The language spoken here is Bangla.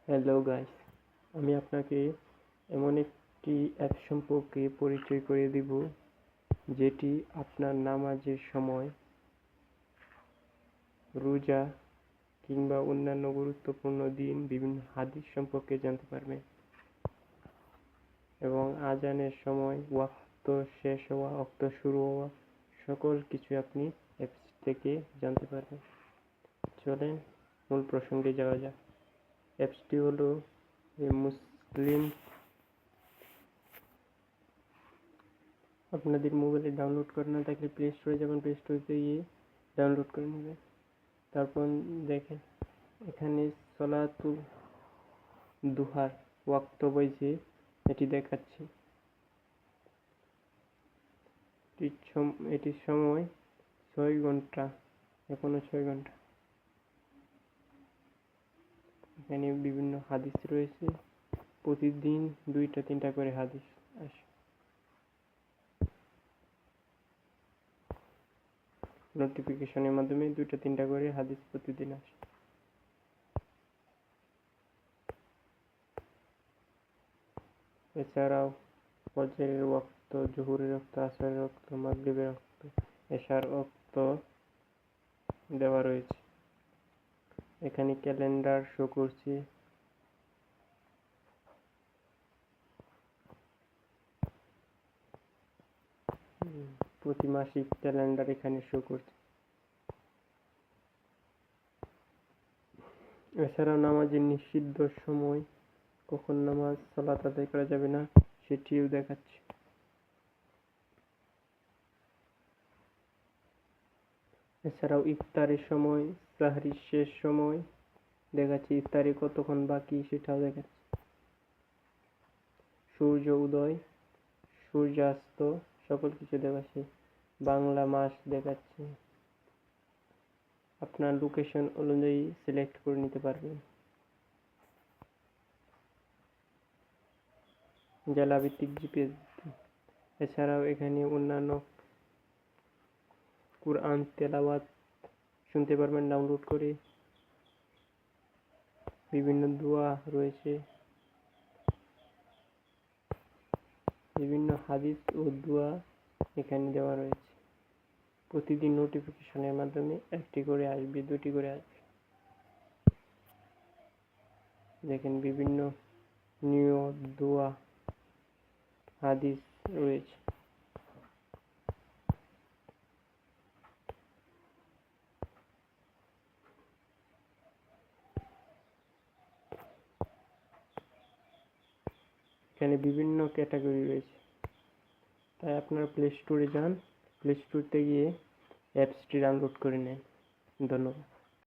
হ্যালো গাইস, আমি আপনাকে এমন একটি অ্যাপ সম্পর্কে পরিচয় করিয়ে দিব যেটি আপনার নামাজের সময়, রোজা কিংবা অন্যান্য গুরুত্বপূর্ণ দিন বিভিন্ন হাদিস সম্পর্কে জানতে পারবেন এবং আজানের সময় ওয়াক্ত শেষ হওয়া, ওয়াক্ত শুরু হওয়া সকল কিছু আপনি অ্যাপস থেকে জানতে পারবেন। চলেন মূল প্রসঙ্গে যাওয়া যাক। অ্যাপসটি হলো মুসলিম। আপনাদের মোবাইলে ডাউনলোড করে না থাকলে প্লে স্টোরে যাবেন, প্লে স্টোরে গিয়ে ডাউনলোড করে নেবেন। তারপর দেখেন এখানে সলাতুল দুহার ওয়াক্ত বইছে, এটি দেখাচ্ছে। এটির সময় 6 ঘন্টা, এখনো 6 ঘন্টা। এখানে বিভিন্ন হাদিস রয়েছে, প্রতিদিন 2-3টা করে হাদিস আসে। নোটিফিকেশনের মাধ্যমে 2-3টা করে হাদিস প্রতিদিন আসে। এছাড়াও ফজরের ওয়াক্ত, জোহরের ওয়াক্ত, আসরের ওয়াক্ত, মাগরিবের ওয়াক্ত, এশার ওয়াক্ত দেওয়া রয়েছে। এখানে ক্যালেন্ডার শো করছে। প্রতি মাসিক ক্যালেন্ডার এখানে শো করছে। এছাড়াও নামাজের নিষিদ্ধ সময়, কখন নামাজ সালাত আদায় করা যাবে না সেটিও দেখাচ্ছে। এছাড়াও ইফতারের সময়, সাহরির শেষ সময় দেখাচ্ছে, ইফতারে কতক্ষণ বাকি সেটাও দেখাচ্ছে। সূর্য উদয়, সূর্যাস্ত সকল কিছু দেখাচ্ছে। বাংলা মাস দেখাচ্ছে। আপনার লোকেশন অনুযায়ী সিলেক্ট করে নিতে পারবেন। জেলাভিত্তিক জিপিএস। এছাড়াও এখানে অন্যান্য কুরআন তেলাওয়াত শুনতে পারবেন ডাউনলোড করে। বিভিন্ন দোয়া রয়েছে, বিভিন্ন হাদিস ও দোয়া এখানে দেওয়া রয়েছে। প্রতিদিন নোটিফিকেশনের মাধ্যমে 1টি করে আসবে, 2টি করে আসবে। দেখেন বিভিন্ন নিয়ত, দোয়া, হাদিস রয়েছে। এখানে বিভিন্ন ক্যাটাগরি রয়েছে, তাই আপনারা প্লে স্টোরে যান, প্লে স্টোরতে গিয়ে অ্যাপসটি ডাউনলোড করে নেন। ধন্যবাদ।